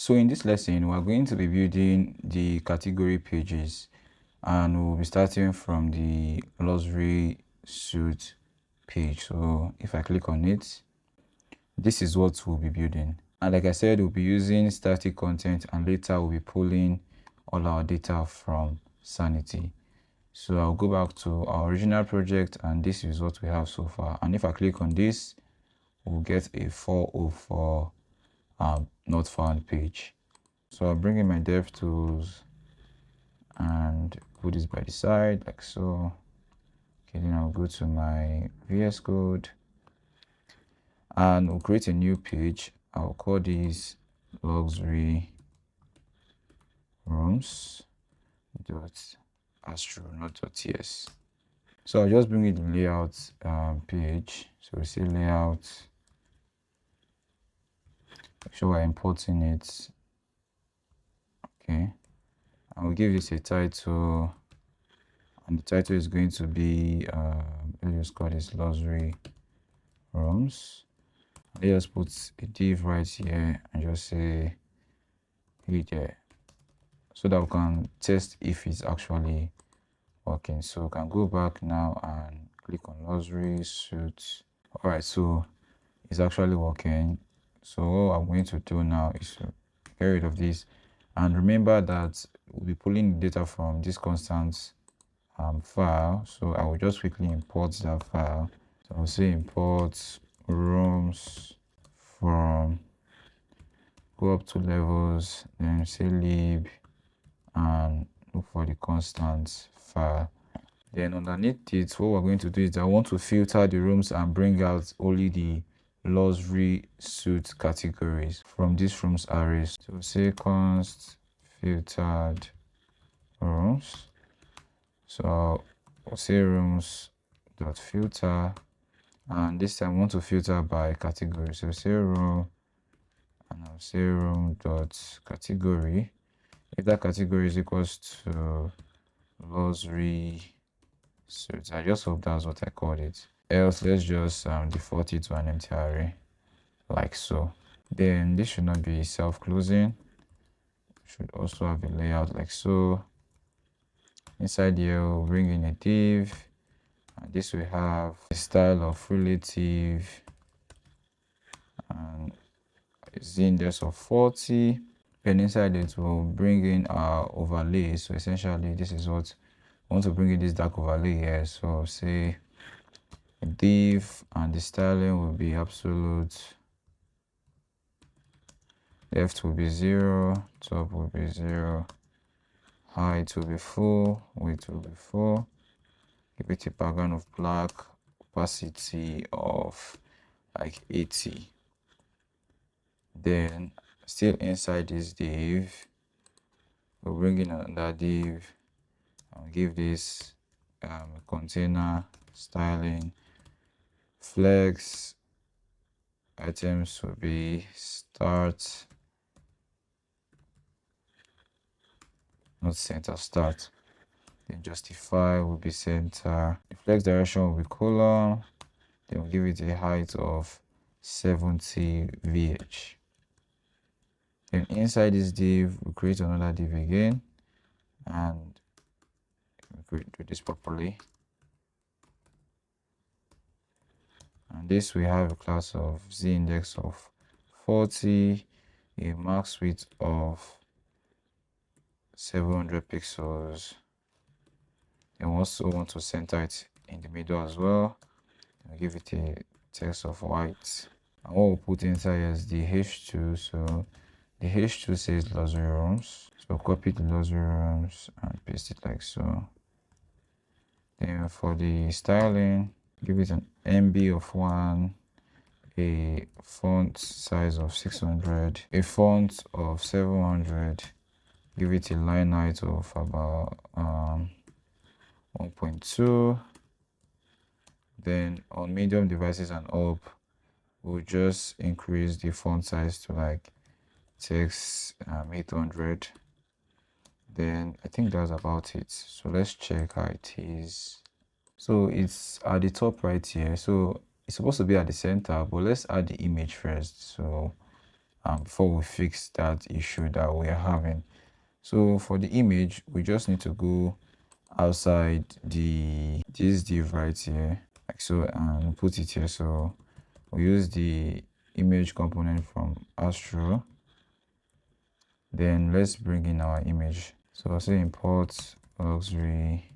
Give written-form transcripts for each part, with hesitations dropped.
So in this lesson, we're going to be building the category pages, and we'll be starting from the luxury suit page. So if I click on it, this is what we'll be building. And like I said, we'll be using static content, and later we'll be pulling all our data from Sanity. So I'll go back to our original project, and this is what we have so far. And if I click on this, we'll get a 404 not found page. So I'll bring in my dev tools and put this by the side like so. Okay, then I'll go to my VS Code and we'll create a new page. I'll call this luxury rooms dot astro, not dot ts. So I'll just bring it in layout page. So we say layout. Make sure we're importing it. Okay, and we'll give this a title, and the title is going to be let's just call this luxury rooms. Let's put a div right here and just say hey there, so that we can test if it's actually working. So we can go back now and click on luxury suits. All right, so it's actually working. So what I'm going to do now is to get rid of this, and remember that we'll be pulling data from this constant file. So I will just quickly import that file. So I'll say import rooms from, go up to levels, then say lib and look for the constant file. Then underneath it, what we're going to do is I want to filter the rooms and bring out only the luxury suit categories from this rooms arrays. So say const filtered rooms. So we'll say rooms dot filter, and this time I want to filter by category. So say room, and I'll say room dot category. If that category is equals to luxury suits, I just hope that's what I called it. Else let's just default it to an empty array like so. Then this should not be self-closing, should also have a layout like so. Inside here we'll bring in a div, and this will have a style of relative and z-index of 40. Then inside it will bring in our overlay. So essentially this is what I want to bring in, this dark overlay here. So say a div, and the styling will be absolute, left will be 0, top will be 0, height will be full, width will be full. Give it a background of black, opacity of like 80. Then still inside this div, we'll bring in another div and give this container styling. Flex items will be start, not center, start. Then justify will be center. The flex direction will be column. Then we'll give it a height of 70 vh. Then inside this div, we'll create another div again, and we'll do this properly. And this we have a class of z-index of 40, a max width of 700 pixels. And we also want to center it in the middle as well. We'll give it a text of white. And what we'll put inside is the h2. So the h2 says luxury rooms. So copy the luxury rooms and paste it like so. Then for the styling, give it an MB of 1, a font size of 600, a font of 700, give it a line height of about 1.2. Then on medium devices and up, we'll just increase the font size to like text 800. Then I think that's about it. So let's check how it is. So it's at the top right here. So it's supposed to be at the center, but let's add the image first. So before we fix that issue that we are having. So for the image, we just need to go outside this div right here, like so, and put it here. So we use the image component from Astro. Then let's bring in our image. So I'll say import luxury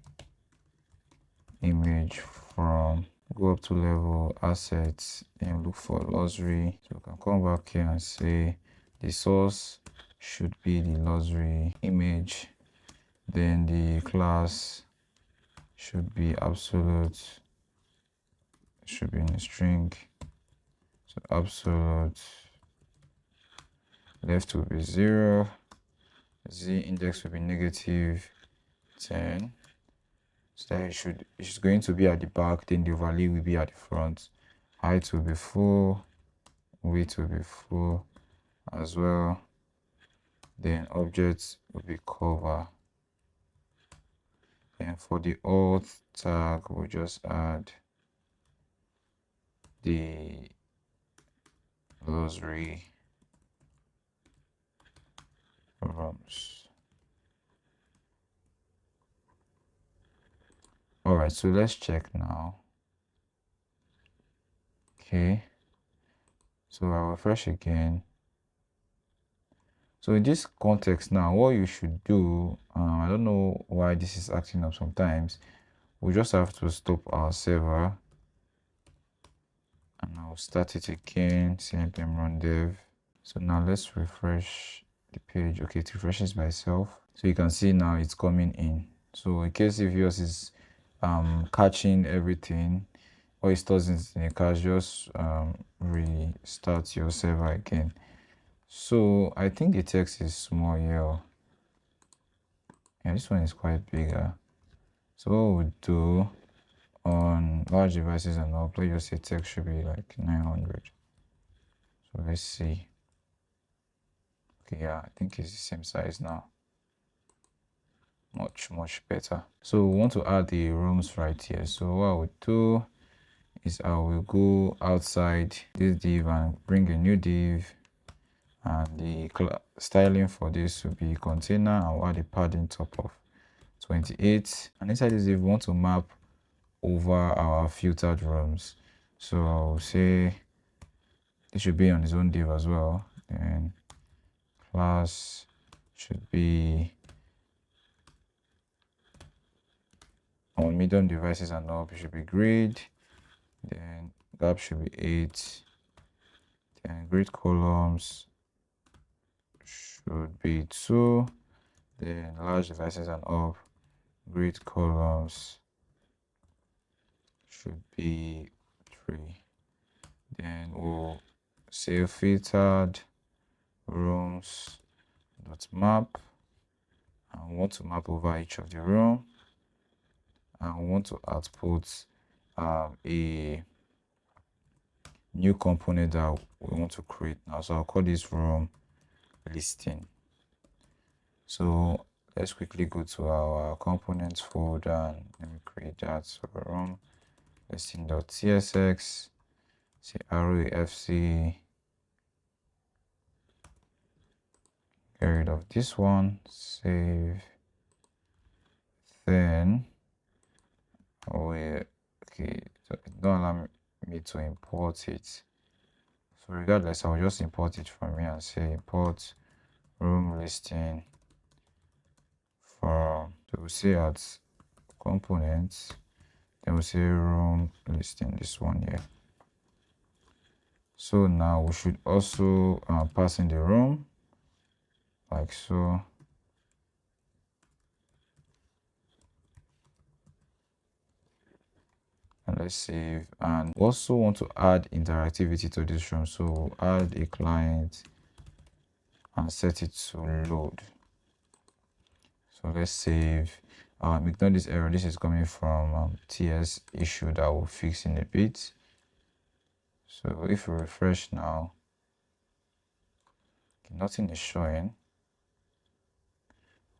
image from, go up to level assets and look for luxury. So we can come back here and say the source should be the luxury image, then the class should be absolute, should be in a string. So absolute left will be 0, z index will be -10. So that it's going to be at the back, then the value will be at the front. Height will be full, width will be full as well. Then objects will be cover. And for the alt tag, we'll just add the glossary rooms. All right, so let's check now. Okay, so I'll refresh again. So in this context now, what you should do, I don't know why this is acting up sometimes. We just have to stop our server and I'll start it again, npm run dev. So now let's refresh the page. Okay, it refreshes by itself. So you can see now it's coming in. So in case if yours is catching everything or it doesn't in a cache, just restart your server again. So I think the text is small here. Yeah, this one is quite bigger. So what we'll do on large devices and all, let's just say text should be like 900. So let's see. Okay, yeah, I think it's the same size now. Much better. So we want to add the rooms right here. So what I would do is I will go outside this div and bring a new div, and the styling for this will be container. I'll add a padding top of 28, and inside this div we want to map over our filtered rooms. So I'll say it should be on its own div as well. Then class should be on medium devices and up, it should be grid. Then gap should be 8. Then grid columns should be 2. Then large devices and up, grid columns should be 3. Then we'll say filtered rooms dot map, and we want to map over each of the room, and we want to output a new component that we want to create now. So I'll call this room listing. So let's quickly go to our components folder and let me create that. So room listing.tsx, say refc, get rid of this one, save. Then okay, so it don't allow me to import it. So regardless, I'll just import it from here and say import room listing from, so we'll say at components, then we'll say room listing, this one here. So now we should also pass in the room like so. And let's save. And we also want to add interactivity to this room, so we'll add a client and set it to load. So let's save. Ignore this error. This is coming from TS issue that we'll fix in a bit. So if we refresh now, okay, nothing is showing.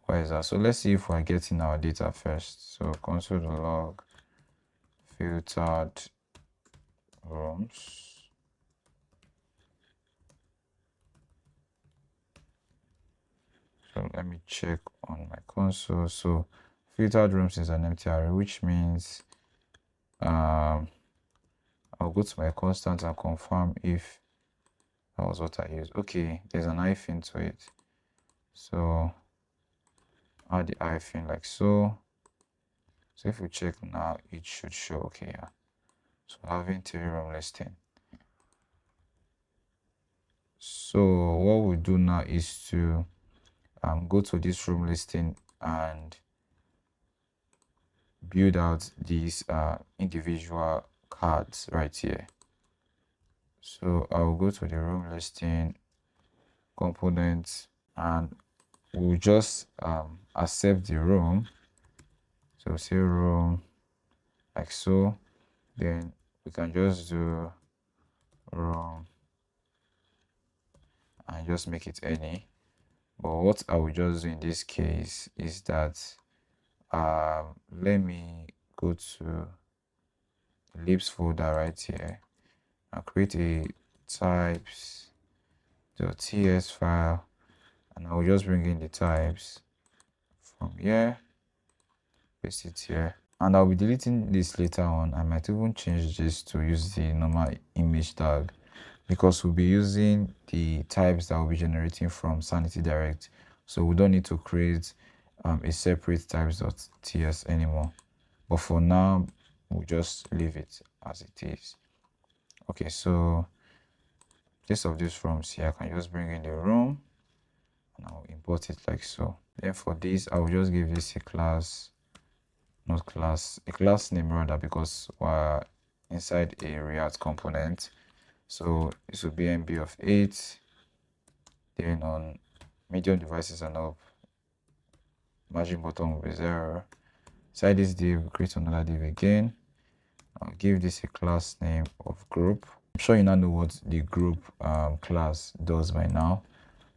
Why is that? So let's see if we're getting our data first. So console.log filtered rooms. So let me check on my console. So filtered rooms is an empty array, which means I'll go to my constant and confirm if that was what I used. Okay, there's an hyphen to it. So add the hyphen like so. So if we check now, it should show. Okay, yeah. So having 3-room listing. So what we do now is to go to this room listing and build out these individual cards right here. So I'll go to the room listing components and we'll just accept the room. So say room like so, then we can just do room and just make it any. But what I will just do in this case is that let me go to the libs folder right here and create a types.ts file, and I will just bring in the types from here, paste it here, and I'll be deleting this later on. I might even change this to use the normal image tag because we'll be using the types that will be generating from Sanity Direct, so we don't need to create a separate types.ts anymore. But for now, we'll just leave it as it is. Okay, so this of these rooms here, I can just bring in the room and I'll import it like so. Then for this, I will just give this a class, not class, a class name rather, because we're inside a React component. So this will be MB of 8. Then on medium devices and up, margin bottom will be 0. Inside this div, we'll create another div again. I'll give this a class name of group. I'm sure you now know what the group class does by now.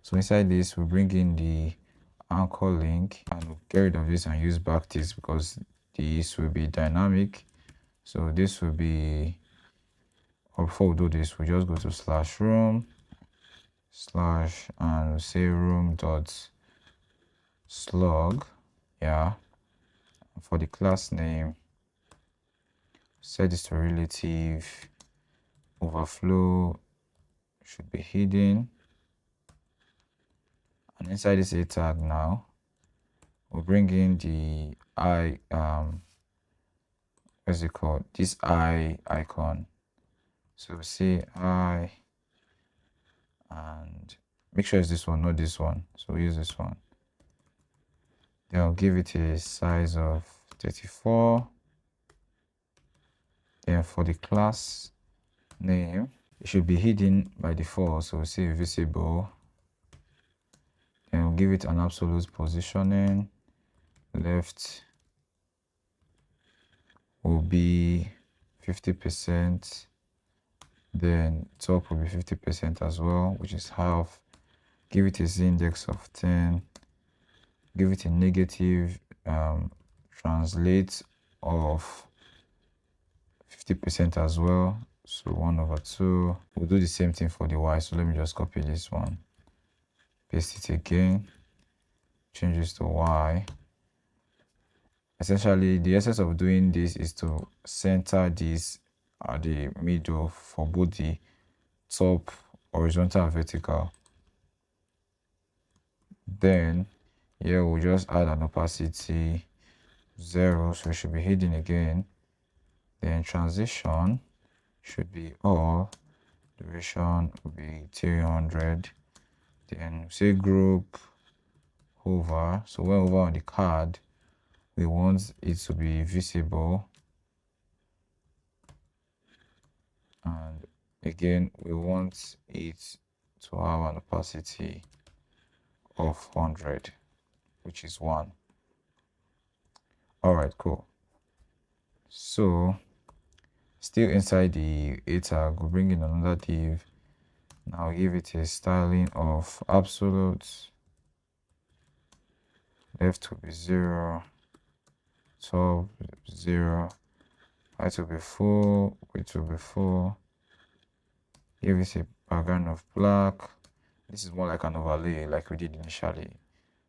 So inside this, we'll bring in the anchor link and we'll get rid of this and use backticks because this will be dynamic. So this will be, or before we do this, we'll just go to /room/ and we'll say room.slug. Yeah. And for the class name, set this to relative. Overflow should be hidden. And inside this a tag now, we'll bring in the what's it called? This icon. So say I and make sure it's this one, not this one. So we'll use this one. Then I'll give it a size of 34. Then for the class name, it should be hidden by default. So we'll say visible. Then we'll give it an absolute positioning. Left will be 50%. Then top will be 50% as well, which is half. Give it a z-index of 10. Give it a negative translate of 50% as well. So 1/2. We'll do the same thing for the y. So let me just copy this one, paste it again, change this to y. Essentially, the essence of doing this is to center this at the middle for both the top, horizontal and vertical. Then here we'll just add an opacity 0, so it should be hidden again. Then transition should be all. Duration will be 300. Then say group hover. So when over on the card, we want it to be visible. And again, we want it to have an opacity of 100, which is 1. All right, cool. So still inside the a tag, we'll bring in another div. Now give it a styling of absolute. Left will be 0, top 0, height will be full, width will be full. Give it a background of black. This is more like an overlay like we did initially.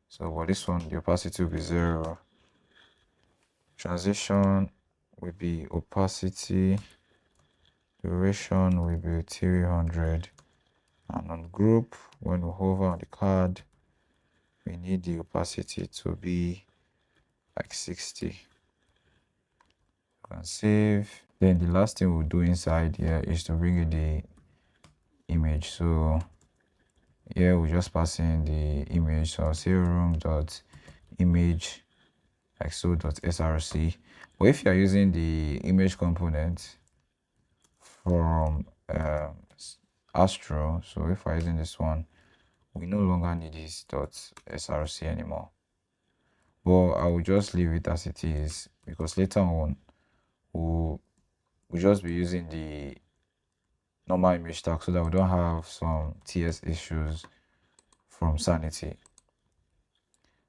So for this one, the opacity will be 0. Transition will be opacity. Duration will be 300. And on group, when we hover on the card, we need the opacity to be like 60. You can save. Then the last thing we'll do inside here is to bring in the image. So here we just pass in the image. So I'll say room.image like so.src. But if you are using the image component from Astro, so if we're using this one, we no longer need this .src anymore. But I will just leave it as it is, because later on we'll just be using the normal image tag so that we don't have some TS issues from Sanity.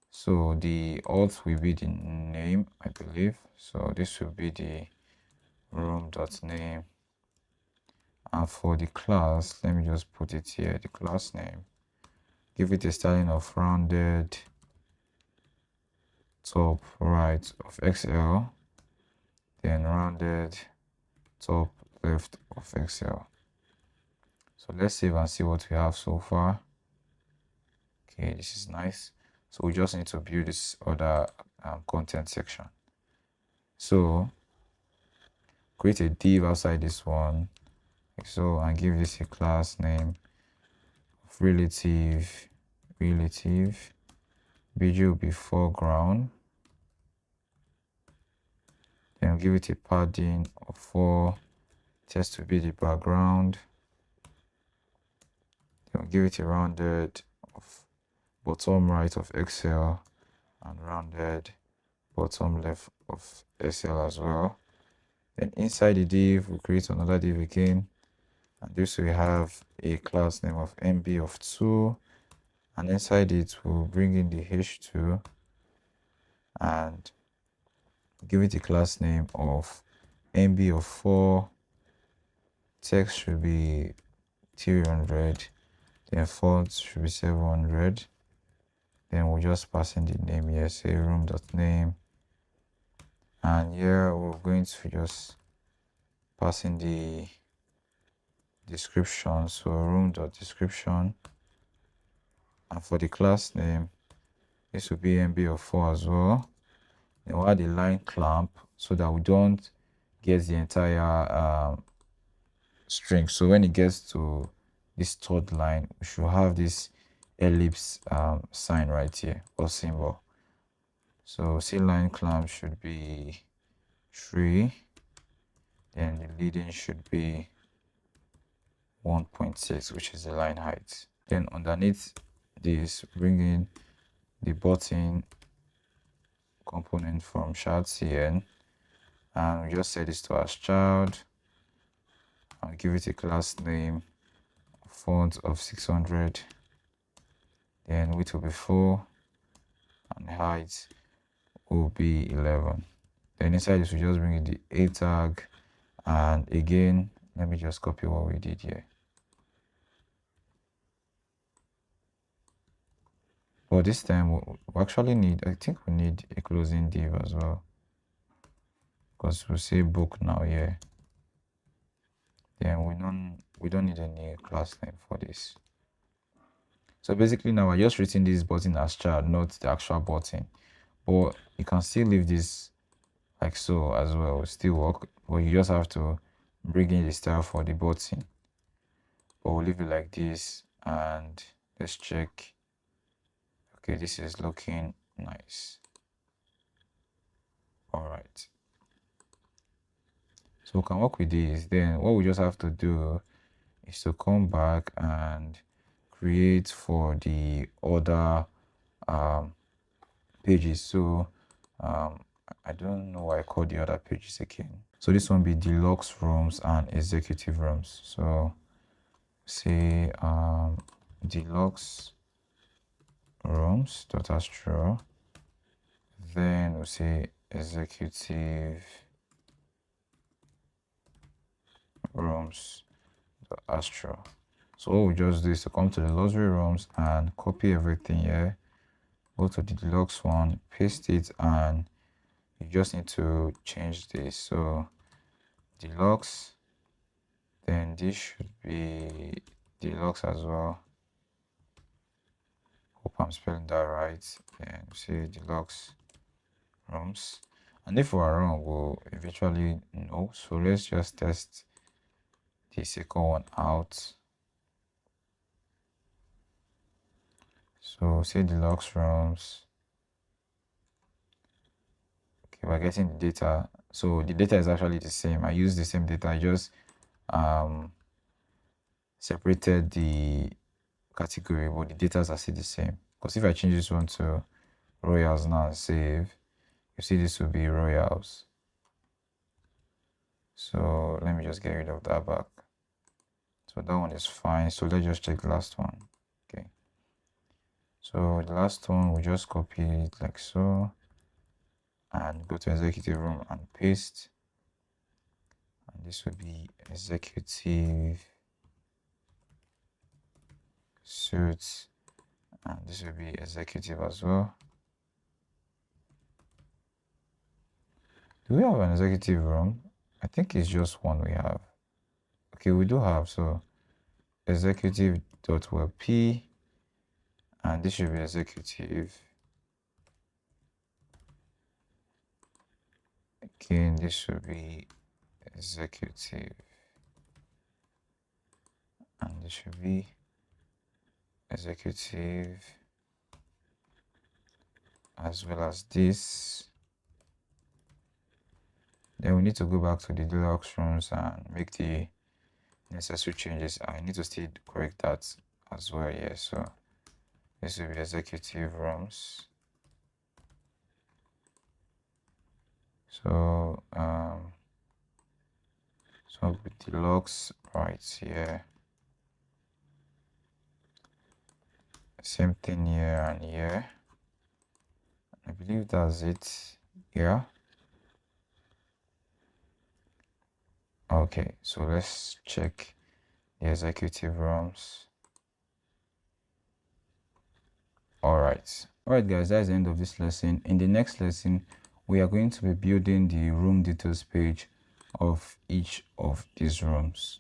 So the auth will be the name, I believe. So this will be the room.name. And for the class, let me just put it here, the class name. Give it a styling of rounded top right of XL, then rounded top left of XL. So let's save and see what we have so far. Okay, this is nice. So we just need to build this other content section. So create a div outside this one. So, and give this a class name of relative. BG will be foreground. Then give it a padding of 4. Text to be the background. Then give it a rounded of bottom right of XL and rounded bottom left of SL as well. Then inside the div, we'll create another div again. And this will have a class name of MB of 2. And inside it, we'll bring in the H2 and give it a class name of MB of 4. Text should be 300. Then font should be 700. Then we'll just pass in the name here, say room.name. And here we're going to just pass in the description. So room.description. And for the class name, this will be MB of 4 as well. Then we'll add a line clamp so that we don't get the entire string. So when it gets to this third line, we should have this ellipse sign right here, or symbol. So C line clamp should be 3. Then the leading should be 1.6, which is the line height. Then underneath this, bring in the button component from shardcn, and we just set this to as child and give it a class name, font of 600. Then width will be 4 and height will be 11. Then inside this, we just bring in the a tag, and again, let me just copy what we did here. But this time we actually need, I think we need a closing div as well, because we'll say book now here. Then we don't need any class name for this. So basically now we're just treating this button as child, not the actual button. But you can still leave this like so as well, still work, but you just have to bring in the style for the button. But we'll leave it like this, and let's check. Okay, this is looking nice. All right, so we can work with this. Then what we just have to do is to come back and create for the other pages. So I don't know why I call the other pages again. So this one be deluxe rooms and executive rooms. So say deluxe rooms dot astro, then we'll say executive rooms dot astro. So what we just do is to come to the luxury rooms and copy everything here go to the deluxe one, paste it, and you just need to change this. So deluxe, then this should be deluxe as well. Hope I'm spelling that right. Then say deluxe rooms. And if we are wrong, we'll eventually know. So let's just test the second one out. So say deluxe rooms. Okay, we're getting the data. So the data is actually the same. I use the same data. I just separated the category, but the data are still the same. Because if I change this one to royals now and save, you see this will be royals. So let me just get rid of that back. So that one is fine. So let's just check the last one. Okay. So the last one, we just copy it like so and go to executive room and paste. And this will be executive suits, and this will be executive as well. Do we have an executive room? I think it's just one we have. Okay, we do have. So executive.webp, and this should be executive. Again, this should be executive, and this should be executive, as well as this. Then we need to go back to the deluxe rooms and make the necessary changes. I need to still correct that as well. Yeah, so this will be executive rooms. So so with deluxe right here, same thing here and here. I believe that's it. Yeah. Okay, so let's check the executive rooms. Alright guys, that's the end of this lesson. In the next lesson, we are going to be building the room details page of each of these rooms.